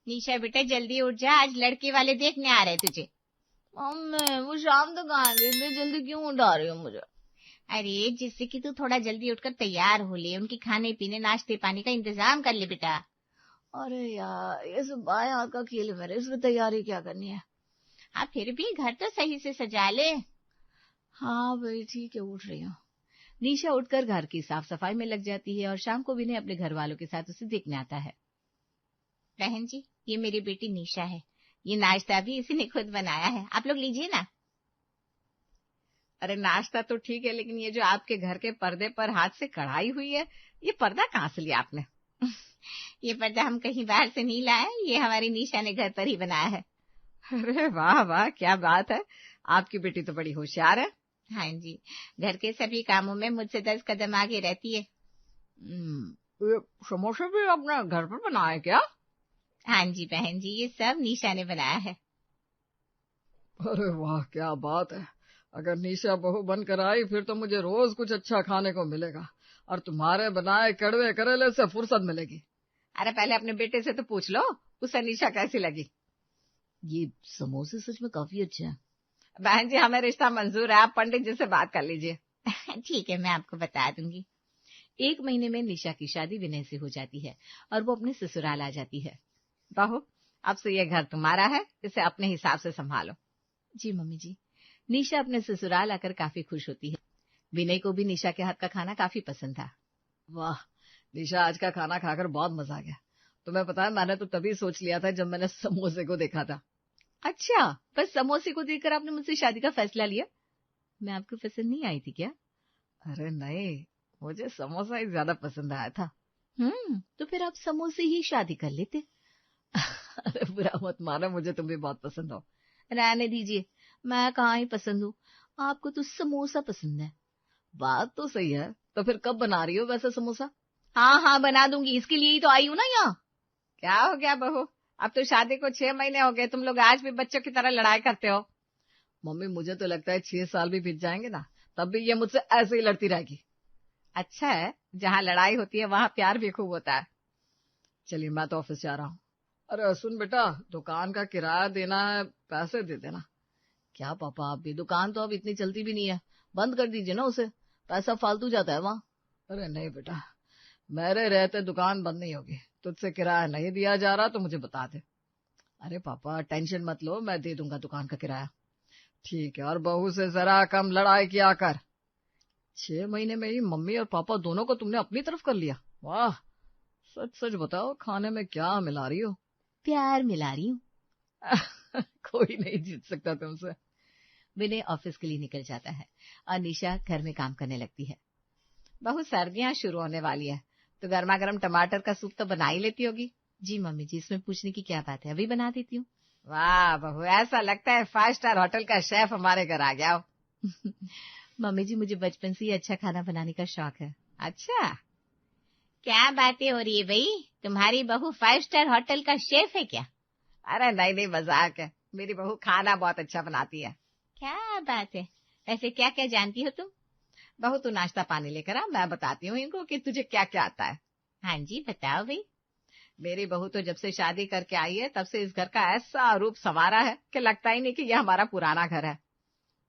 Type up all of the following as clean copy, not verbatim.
निशा बेटा जल्दी उठ जा, आज लड़के वाले देखने आ रहे तुझे। मम्मी वो शाम तक आएंगे, इतनी जल्दी क्यों उठा रही हो मुझे? अरे जिससे कि तू थोड़ा जल्दी उठकर तैयार हो ले, उनके खाने पीने नाश्ते पानी का इंतजाम कर ले बेटा। अरे यार ये सब बाएं हाथ का खेल है मेरे, इसमें तैयारी क्या करनी है? हाँ फिर भी घर तो सही से सजा ले। हाँ भाई ठीक है, उठ रही हूँ। निशा उठकर घर की साफ सफाई में लग जाती है और शाम को विनय अपने घर वालों के साथ उसे देखने आता है। बहन जी ये मेरी बेटी निशा है, ये नाश्ता भी इसी ने खुद बनाया है, आप लोग लीजिए ना। अरे नाश्ता तो ठीक है, लेकिन ये जो आपके घर के पर्दे पर हाथ से कढ़ाई हुई है, ये पर्दा कहाँ से लिया आपने? ये पर्दा हम कहीं बाहर से नहीं लाए, ये हमारी निशा ने घर पर ही बनाया है। अरे वाह वाह क्या बात है, आपकी बेटी तो बड़ी होशियार है। हाँ जी, घर के सभी कामों में मुझसे 10 कदम आगे रहती है। ये समोसे भी आपने घर पर बनाए क्या? हाँ जी बहन जी, ये सब निशा ने बनाया है। अरे वाह क्या बात है, अगर निशा बहू बनकर आई फिर तो मुझे रोज कुछ अच्छा खाने को मिलेगा और तुम्हारे बनाए कड़वे करेले से फुर्सत मिलेगी। अरे पहले अपने बेटे से तो पूछ लो उसे निशा कैसी लगी। ये समोसे सच में काफी अच्छे हैं। बहन जी हमें रिश्ता मंजूर है, आप पंडित जी से बात कर लीजिए। ठीक है मैं आपको बता दूंगी। 1 महीने में निशा की शादी विनय से हो जाती है और वो अपने ससुराल आ जाती है। बहू अब से ये घर तुम्हारा है, इसे अपने हिसाब से संभालो। जी मम्मी जी। निशा अपने ससुराल आकर काफी खुश होती है। विनय को भी निशा के हाथ का खाना काफी पसंद था। वाह निशा आज का खाना खाकर बहुत मजा आ गया। तुम्हें पता है मैंने तो तभी सोच लिया था जब मैंने समोसे को देखा था। अच्छा बस समोसे को देखकर आपने मुझसे शादी का फैसला लिया? मैं आपको पसंद नहीं आई थी क्या? अरे नहीं, मुझे समोसा ही ज्यादा पसंद आया था। तो फिर आप समोसे ही शादी कर लेते। अरे बुरा मत मानो, मुझे तुम भी बहुत पसंद हो। रहने दीजिए, मैं कहाँ ही पसंद हूँ, आपको तो समोसा पसंद है। बात तो सही है, तो फिर कब बना रही हो वैसे समोसा? हाँ बना दूंगी, इसके लिए ही तो आई हूँ ना यहाँ। क्या हो गया बहू, अब तो शादी को 6 महीने हो गए, तुम लोग आज भी बच्चों की तरह लड़ाई करते हो। मम्मी मुझे तो लगता है 6 साल भी बीत जाएंगे ना, तब भी ये मुझसे ऐसे ही लड़ती रहेगी। अच्छा है, जहाँ लड़ाई होती है वहाँ प्यार भी खूब होता है। चलिए मैं तो ऑफिस जा रहा हूँ। अरे सुन बेटा, दुकान का किराया देना है, पैसे दे देना। क्या पापा आप भी, दुकान तो अब इतनी चलती भी नहीं है, बंद कर दीजिए ना उसे, पैसा फालतू जाता है वहाँ। अरे नहीं बेटा, मेरे रहते दुकान बंद नहीं होगी, तुझसे किराया नहीं दिया जा रहा तो मुझे बता दे। अरे पापा टेंशन मत लो, मैं दे दूंगा दुकान का किराया। ठीक है, और बहू से जरा कम लड़ाई किया कर। 6 महीने में ही मम्मी और पापा दोनों को तुमने अपनी तरफ कर लिया। वाह, सच सच बताओ खाने में क्या मिला रही हो? प्यार मिला रही हूँ। कोई नहीं जीत सकता तुमसे। विनय ऑफिस के लिए निकल जाता है और निशा घर में काम करने लगती है। बहुत सर्दियां शुरू होने वाली है, तो गर्मा गर्म टमाटर का सूप तो बना ही लेती होगी। जी मम्मी जी, इसमें पूछने की क्या बात है, अभी बना देती हूँ। वाह बहू, ऐसा लगता है 5 स्टार होटल का शेफ हमारे घर आ गया हो। मम्मी जी मुझे बचपन से ही अच्छा खाना बनाने का शौक है। अच्छा क्या बातें हो रही है भाई, तुम्हारी बहू 5 स्टार होटल का शेफ है क्या? अरे नहीं मजाक है, मेरी बहू खाना बहुत अच्छा बनाती है। क्या बात है, वैसे क्या क्या जानती हो तुम? बहू तू नाश्ता पानी लेकर आ, मैं बताती हूँ इनको कि तुझे क्या क्या आता है। हाँ जी बताओ भाई। मेरी बहू तो जब से शादी करके आई है तब से इस घर का ऐसा रूप संवारा है कि लगता ही नहीं कि यह हमारा पुराना घर है।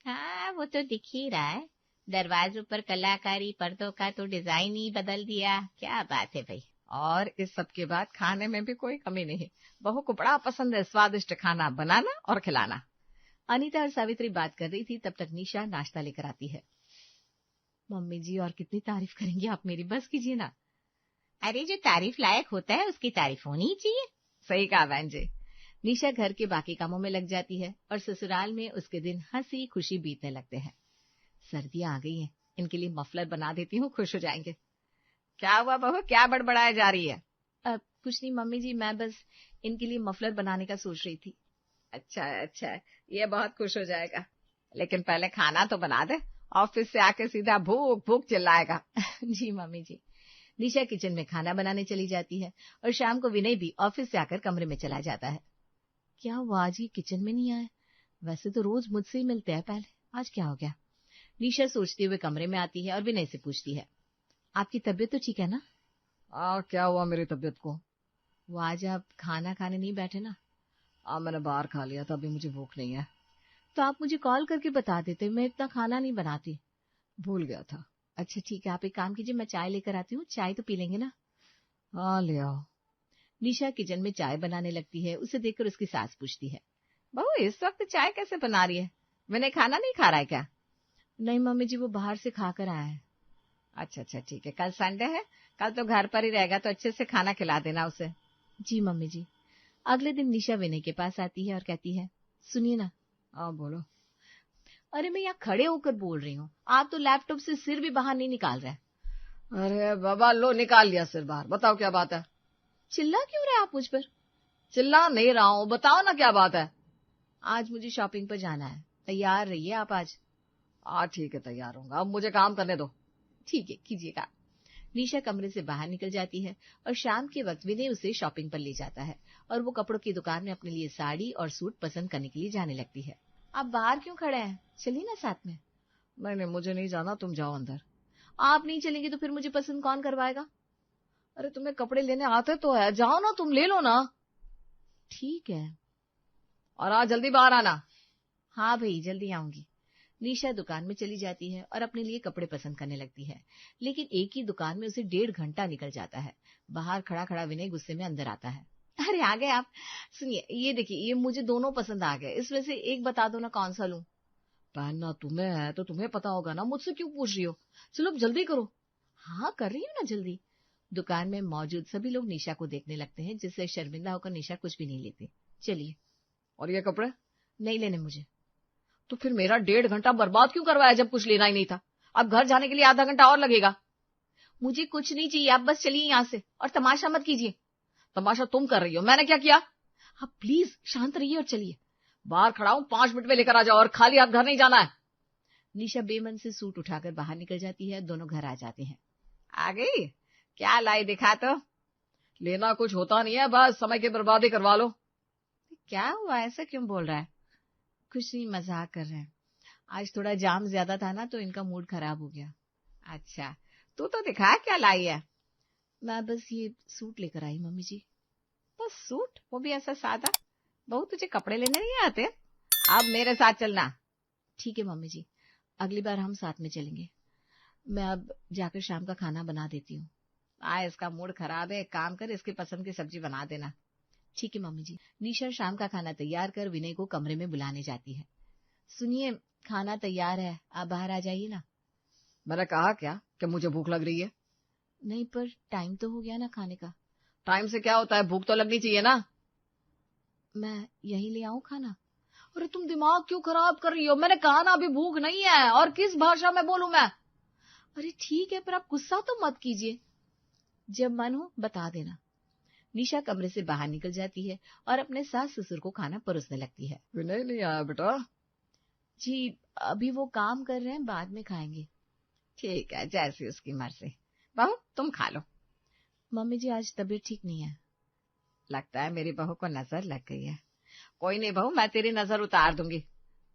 हाँ वो तो दिख ही रहा है, दरवाजों पर कलाकारी, पर्दों का तो डिजाइन ही बदल दिया। क्या बात है भाई। और इस सब के बाद खाने में भी कोई कमी नहीं। बहू को बड़ा पसंद है स्वादिष्ट खाना बनाना और खिलाना। अनीता और सावित्री बात कर रही थी, तब तक निशा नाश्ता लेकर आती है। मम्मी जी और कितनी तारीफ करेंगी आप मेरी, बस कीजिए ना। अरे जो तारीफ लायक होता है उसकी तारीफ होनी ही चाहिए। सही कहा बहन जी। निशा घर के बाकी कामों में लग जाती है और ससुराल में उसके दिन हंसी खुशी बीतने लगते हैं। सर्दियां आ गई हैं, इनके लिए मफलर बना देती हूँ, खुश हो जाएंगे। क्या हुआ बहू, क्या बड़बड़ाए जा रही है? कुछ नहीं मम्मी जी, मैं बस इनके लिए मफलर बनाने का सोच रही थी। अच्छा, ये बहुत खुश हो जाएगा, लेकिन पहले खाना तो बना दे, ऑफिस से आके सीधा भूख भूख चिल्लाएगा। जी मम्मी जी। निशा किचन में खाना बनाने चली जाती है और शाम को विनय भी ऑफिस से आकर कमरे में चला जाता है। क्या हुआ, आज ये किचन में नहीं आए? वैसे तो रोज मुझसे ही मिलते हैं पहले, आज क्या हो गया? निशा सोचते हुए कमरे में आती है और विनय से पूछती है, आपकी तबीयत तो ठीक है ना? क्या हुआ मेरी तबीयत को? वो आज आप खाना खाने नहीं बैठे ना? मैंने बाहर खा लिया था, अभी मुझे भूख नहीं है। तो आप मुझे कॉल करके बता देते, मैं इतना खाना नहीं बनाती। भूल गया था। अच्छा ठीक है, आप एक काम कीजिए, मैं चाय लेकर आती हूँ, चाय तो पी लेंगे ना? हाँ ले आओ। निशा किचन में चाय बनाने लगती है। उसे देखकर उसकी सास पूछती है, बहू इस वक्त चाय कैसे बना रही है? मैंने खाना नहीं खा रहा है क्या? नहीं मम्मी जी, वो बाहर से खाकर आया है। अच्छा ठीक है, कल संडे है, कल तो घर पर ही रहेगा, तो अच्छे से खाना खिला देना उसे। जी मम्मी जी। अगले दिन निशा विनय के पास आती है और कहती है, सुनिए ना। बोलो। अरे मैं यहाँ खड़े होकर बोल रही हूँ, आप तो लैपटॉप से सिर भी बाहर नहीं निकाल रहे। अरे बाबा, लो निकाल लिया सिर बाहर, बताओ क्या बात है? चिल्ला क्यों रहे आप मुझ पर? चिल्ला नहीं रहा हूँ, बताओ ना क्या बात है। आज मुझे शॉपिंग पर जाना है, तैयार रहिए आप आज। ठीक है, तैयार होऊंगा, अब मुझे काम करने दो। ठीक है, कीजिएगा। निशा कमरे से बाहर निकल जाती है और शाम के वक्त विनय उसे शॉपिंग पर ले जाता है और वो कपड़ों की दुकान में अपने लिए साड़ी और सूट पसंद करने के लिए जाने लगती है। आप बाहर क्यों खड़े हैं, चलिए ना साथ में। नहीं, मुझे नहीं जाना, तुम जाओ अंदर। आप नहीं चलेंगे तो फिर मुझे पसंद कौन करवाएगा? अरे तुम्हें कपड़े लेने आते तो है, जाओ ना, तुम ले लो ना। ठीक है, और आज जल्दी बाहर आना। हाँ भाई, जल्दी आऊंगी। निशा दुकान में चली जाती है और अपने लिए कपड़े पसंद करने लगती है, लेकिन एक ही दुकान में उसे 1.5 घंटा निकल जाता है। बाहर खड़ा खड़ा विनय गुस्से में अंदर आता है। अरे आ गए आप? सुनिए, ये देखिए, ये मुझे दोनों पसंद आ गए, इसमें से एक बता दो ना कौन सा लूं। पहनना तुम्हें है तो तुम्हें पता होगा ना, मुझसे क्यों पूछ रही हो? चलो जल्दी करो। हाँ कर रही हूँ ना जल्दी। दुकान में मौजूद सभी लोग निशा को देखने लगते हैं, जिससे शर्मिंदा होकर निशा कुछ भी नहीं लेती। चलिए। और ये कपड़े नहीं लेने मुझे। तो फिर मेरा 1.5 घंटा बर्बाद क्यों करवाया जब कुछ लेना ही नहीं था? अब घर जाने के लिए आधा घंटा और लगेगा। मुझे कुछ नहीं चाहिए, आप बस चलिए यहाँ से, और तमाशा मत कीजिए। तमाशा तुम कर रही हो, मैंने क्या किया? आप प्लीज शांत रहिए और चलिए। बाहर खड़ा हूं, 5 मिनट में लेकर आ जाओ, और खाली हाथ घर नहीं जाना है। निशा बेमन से सूट उठाकर बाहर निकल जाती है। दोनों घर आ जाते हैं। आ गई? क्या लाई दिखा तो। लेना कुछ होता नहीं है, बस समय की बर्बादी करवा लो। क्या हुआ, ऐसा क्यों बोल रहा है? कुछ नहीं, मजाक कर रहे हैं। आज थोड़ा जाम ज्यादा था ना, तो इनका मूड खराब हो गया। अच्छा, तू तो दिखा क्या लाई है। मैं बस ये सूट लेकर आई मम्मी जी। बस सूट, वो भी ऐसा सादा? बहू तुझे कपड़े लेने नहीं आते? अब मेरे साथ चलना। ठीक है मम्मी जी, अगली बार हम साथ में चलेंगे। मैं अब जाकर शाम का खाना बना देती हूँ। इसका मूड खराब है, एक काम कर, इसकी पसंद की सब्जी बना देना। ठीक है मम्मी जी। निशा शाम का खाना तैयार कर विनय को कमरे में बुलाने जाती है। सुनिए, खाना तैयार है, आप बाहर आ जाइए ना। मैंने कहा क्या कि मुझे भूख लग रही है? नहीं, पर टाइम तो हो गया ना खाने का। टाइम से क्या होता है, भूख तो लगनी चाहिए ना। मैं यहीं ले आऊं खाना? अरे तुम दिमाग क्यों खराब कर रही हो? मैंने कहा ना अभी भूख नहीं है, और किस भाषा में बोलूं मैं? अरे ठीक है, पर आप गुस्सा तो मत कीजिए। जब मन हो बता देना। निशा कमरे से बाहर निकल जाती है और अपने सास ससुर को खाना परोसने लगती है। विनय नहीं आया बेटा? जी, अभी वो काम कर रहे हैं, बाद में खाएंगे। ठीक है, जैसी उसकी मर्जी। बहू तुम खा लो। मम्मी जी, आज तबीयत ठीक नहीं है। लगता है मेरी बहू को नजर लग गई है। कोई नहीं बहू, मैं तेरी नजर उतार दूंगी।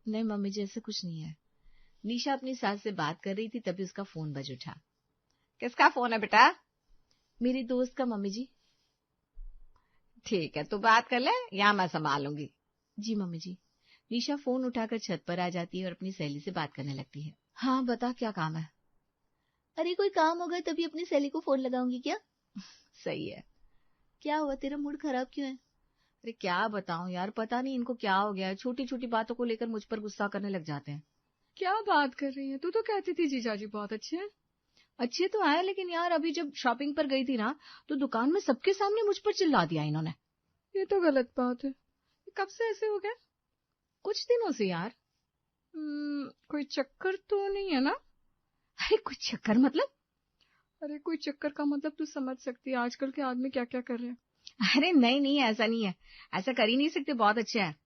नहीं मम्मी जी, ऐसे कुछ नहीं है। निशा अपनी सास से बात कर रही थी, तभी उसका फोन बज उठा। किसका फोन है बेटा? मेरी दोस्त का मम्मी जी। ठीक है, तू बात कर ले, यहाँ मैं संभालूंगी। जी मम्मी जी। निशा फोन उठाकर छत पर आ जाती है और अपनी सहेली से बात करने लगती है। हाँ बता, क्या काम है? अरे कोई काम होगा तभी अपनी सहेली को फोन लगाऊंगी क्या? सही है। क्या हुआ, तेरा मूड खराब क्यों है? अरे क्या बताऊं यार, पता नहीं इनको क्या हो गया है, छोटी छोटी बातों को लेकर मुझ पर गुस्सा करने लग जाते हैं। क्या बात कर रही है? तू तो कहती थी जीजाजी बहुत अच्छे हैं। अच्छे तो आए, लेकिन यार अभी जब शॉपिंग पर गई थी ना, तो दुकान में सबके सामने मुझ पर चिल्ला दिया इन्होंने। ये तो गलत बात है। कब से ऐसे हो गया? कुछ दिनों से यार। कोई चक्कर तो नहीं है ना? अरे कोई चक्कर मतलब? अरे कोई चक्कर का मतलब तू समझ सकती है, आजकल के आदमी क्या क्या कर रहे हैं। अरे नहीं, ऐसा नहीं है, ऐसा कर ही नहीं सकते, बहुत अच्छे हैं।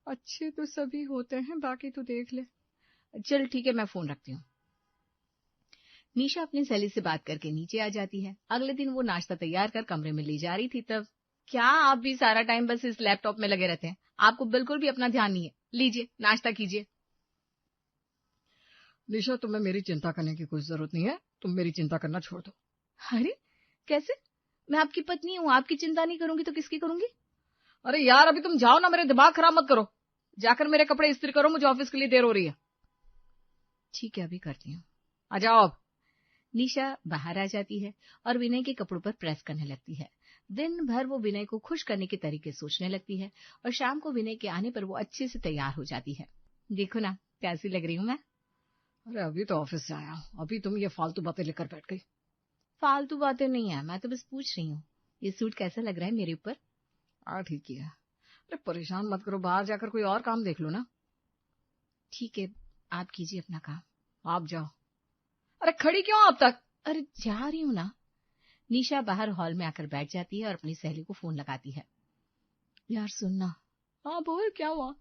अच्छे तो सभी होते हैं, बाकी तू देख ले। चल ठीक है, मैं फोन रखती हूँ। निशा अपनी सहेली से बात करके नीचे आ जाती है। अगले दिन वो नाश्ता तैयार कर कमरे में ले जा रही थी, तब क्या आप भी सारा टाइम बस इस लैपटॉप में लगे रहते हैं? आपको बिल्कुल भी अपना ध्यान नहीं है। लीजिए नाश्ता कीजिए। निशा, तुम्हें मेरी चिंता करने की कोई जरूरत नहीं है, तुम मेरी चिंता करना छोड़ दो। अरे कैसे? मैं आपकी पत्नी हूँ, आपकी चिंता नहीं करूंगी तो किसकी करूंगी? अरे यार अभी तुम जाओ ना, मेरे दिमाग खराब मत करो। जाकर मेरे कपड़े इस्त्री करो, मुझे ऑफिस के लिए देर हो रही है। ठीक है, अभी करती हूँ। आ जाओ अब। निशा बाहर आ जाती है और विनय के कपड़ों पर प्रेस करने लगती है। दिन भर वो विनय को खुश करने के तरीके सोचने लगती है और शाम को विनय के आने पर वो अच्छे से तैयार हो जाती है। देखो ना कैसी लग रही हूँ मैं। अरे अभी तो ऑफिस से आया हूँ, अभी तुम ये फालतू बातें लेकर बैठ गई। फालतू बातें नहीं है, मैं तो बस पूछ रही हूँ ये सूट कैसा लग रहा है मेरे ऊपर। ठीक ही है। अरे परेशान मत करो, बाहर जाकर कोई और काम देख लो ना। ठीक है, आप कीजिए अपना काम। आप जाओ। अरे खड़ी क्यों अब तक? अरे जा रही हूँ ना। निशा बाहर हॉल में आकर बैठ जाती है और अपनी सहेली को फोन लगाती है। यार सुनना। हाँ बोल, क्या हुआ?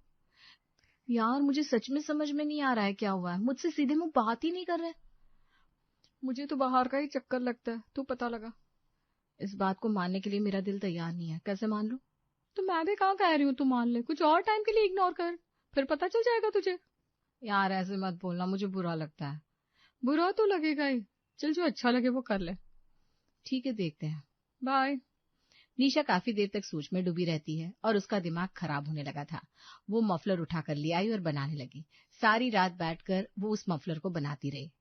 यार मुझे सच में समझ में नहीं आ रहा है क्या हुआ है, मुझसे सीधे मुंह बात ही नहीं कर रहे। मुझे तो बाहर का ही चक्कर लगता है, तू पता लगा। इस बात को मानने के लिए मेरा दिल तैयार नहीं है, कैसे मान लूं? तो मैं भी कहाँ कह रही हूँ तू मान ले, कुछ और टाइम के लिए इग्नोर कर, फिर पता चल जाएगा तुझे। यार ऐसे मत बोलना, मुझे बुरा लगता है। बुरा तो लगेगा ही, चल जो अच्छा लगे वो कर ले। ठीक है, देखते हैं, बाय। निशा काफी देर तक सोच में डूबी रहती है और उसका दिमाग खराब होने लगा था। वो मफलर उठाकर ले आई और बनाने लगी। सारी रात बैठकर वो उस मफलर को बनाती रही।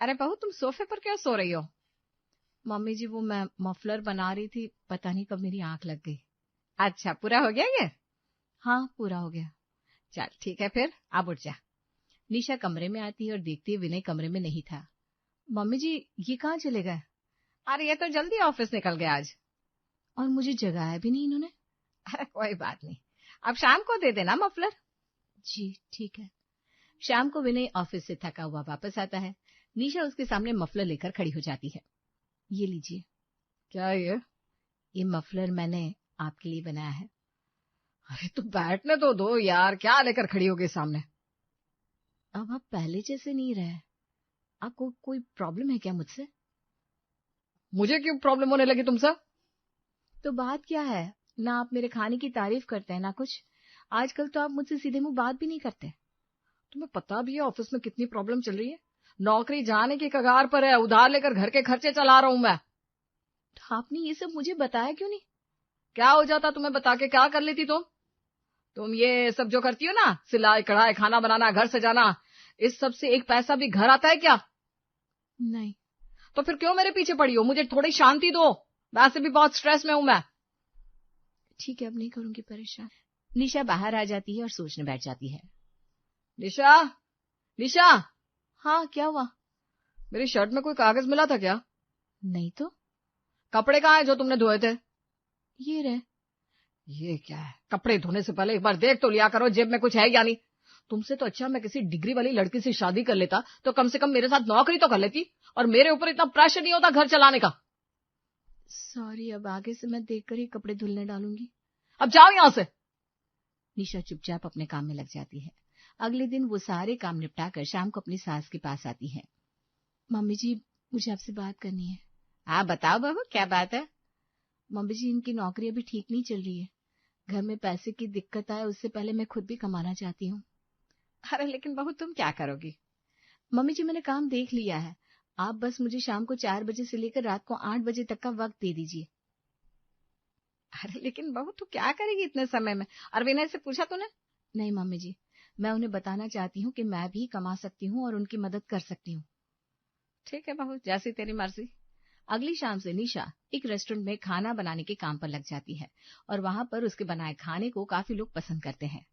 अरे बहू तुम सोफे पर क्या सो रही हो? मम्मी जी वो मैं मफलर बना रही थी, पता नहीं कब मेरी आंख लग गई। अच्छा पूरा हो गया ये? हाँ पूरा हो गया। चल ठीक है फिर अब उठ जा। निशा कमरे में आती है और देखती है विनय कमरे में नहीं था। मम्मी जी ये कहाँ चले गए? अरे ये तो जल्दी ऑफिस निकल गया आज। और मुझे जगाया भी नहीं इन्होंने। अरे कोई बात नहीं, अब शाम को दे देना मफलर। जी ठीक है। शाम को विनय ऑफिस से थका हुआ वापस आता है। निशा उसके सामने मफलर लेकर खड़ी हो जाती है। ये लीजिए। क्या है ये मफलर मैंने आपके लिए बनाया है। अरे तो बैठने तो दो यार, क्या लेकर खड़ी हो गई सामने? अब आप पहले जैसे नहीं रहे। आपको कोई प्रॉब्लम है क्या मुझसे? मुझे क्यों प्रॉब्लम होने लगी तुमसे? तो बात क्या है? ना आप मेरे खाने की तारीफ करते हैं ना कुछ। आजकल तो आप मुझसे सीधे मुंह बात भी नहीं करते। तुम्हें पता भी है ऑफिस में कितनी प्रॉब्लम चल रही है? नौकरी जाने की कगार पर है, उधार लेकर घर के खर्चे चला रहा हूं मैं। तो आपने ये सब मुझे बताया क्यों नहीं? क्या हो जाता तुम्हें बता के, क्या कर लेती तुम ये सब जो करती हो ना, सिलाई कढ़ाई खाना बनाना घर सजाना, इस सब से एक पैसा भी घर आता है क्या? नहीं। तो फिर क्यों मेरे पीछे पड़ी हो? मुझे थोड़ी शांति दो, वैसे भी बहुत स्ट्रेस में हूं मैं। ठीक है अब नहीं करूंगी परेशान। निशा बाहर आ जाती है और सोचने बैठ जाती है। निशा, निशा। हाँ क्या हुआ? मेरी शर्ट में कोई कागज मिला था क्या? नहीं तो। कपड़े कहाँ हैं जो तुमने धोए थे? ये रहे। ये क्या है? कपड़े धोने से पहले एक बार देख तो लिया करो जेब में कुछ है या नहीं। तुमसे तो अच्छा मैं किसी डिग्री वाली लड़की से शादी कर लेता तो कम से कम मेरे साथ नौकरी तो कर लेती और मेरे ऊपर इतना प्रेशर नहीं होता घर चलाने का। सॉरी, अब आगे से मैं देखकर ही कपड़े धुलने डालूंगी। अब जाओ यहां से। निशा चुपचाप अपने काम में लग जाती है। अगले दिन वो सारे काम निपटाकर शाम को अपनी सास के पास आती है। मम्मी जी मुझे आपसे बात करनी है। हाँ बताओ बहू क्या बात है? मम्मी जी इनकी नौकरी अभी ठीक नहीं चल रही है। घर में पैसे की दिक्कत आए उससे पहले मैं खुद भी कमाना चाहती हूँ। अरे लेकिन बहू तुम क्या करोगी? मम्मी जी मैंने काम देख लिया है। आप बस मुझे शाम को 4 बजे से लेकर रात को 8 बजे तक का वक्त दे दीजिए। अरे लेकिन बहू तू क्या करेगी इतने समय में? और विनय से पूछा तूने? नहीं मम्मी जी, मैं उन्हें बताना चाहती हूँ कि मैं भी कमा सकती हूँ और उनकी मदद कर सकती हूँ। ठीक है बहू, जैसी तेरी मर्जी। अगली शाम से निशा एक रेस्टोरेंट में खाना बनाने के काम पर लग जाती है और वहां पर उसके बनाए खाने को काफी लोग पसंद करते हैं।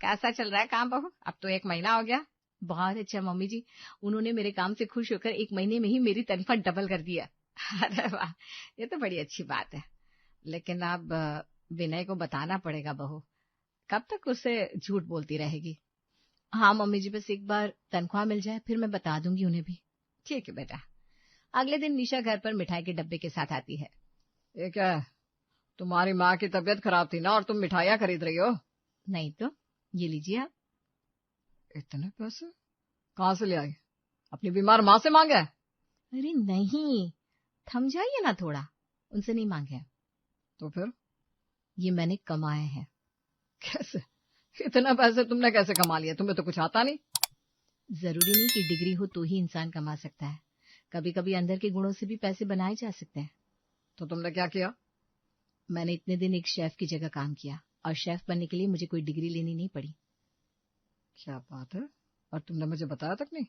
कैसा चल रहा है काम बहू? अब तो 1 महीना हो गया। बहुत अच्छा मम्मी जी, उन्होंने मेरे काम से खुश होकर 1 महीने में ही मेरी तनख्वाह डबल कर दिया। अरे वाह, ये तो बड़ी अच्छी बात है। लेकिन अब विनय को बताना पड़ेगा बहू। कब तक उसे झूठ बोलती रहेगी? हाँ मम्मी जी, बस एक बार तनख्वाह मिल जाए फिर मैं बता दूंगी उन्हें भी। ठीक है बेटा। अगले दिन निशा घर पर मिठाई के डब्बे के साथ आती है। ये क्या है? तुम्हारी माँ की तबीयत खराब थी ना और तुम मिठाइयाँ खरीद रही हो? नहीं तो, ये लीजिए आप। इतने पैसे कहाँ से ले आई? अपनी बीमार माँ से मांगे? अरे नहीं, थम जाइए ना थोड़ा, उनसे नहीं मांगे। तो फिर? ये मैंने कमाए हैं। कैसे? इतना पैसे तुमने कैसे कमा लिया? तुम्हें तो कुछ आता नहीं। जरूरी नहीं कि डिग्री हो तो ही इंसान कमा सकता है। कभी कभी अंदर के गुणों से भी पैसे बनाए जा सकते हैं। तो तुमने क्या किया? मैंने इतने दिन एक शेफ की जगह काम किया और शेफ बनने के लिए मुझे कोई डिग्री लेनी नहीं पड़ी। क्या बात है, और तुमने मुझे बताया तक नहीं?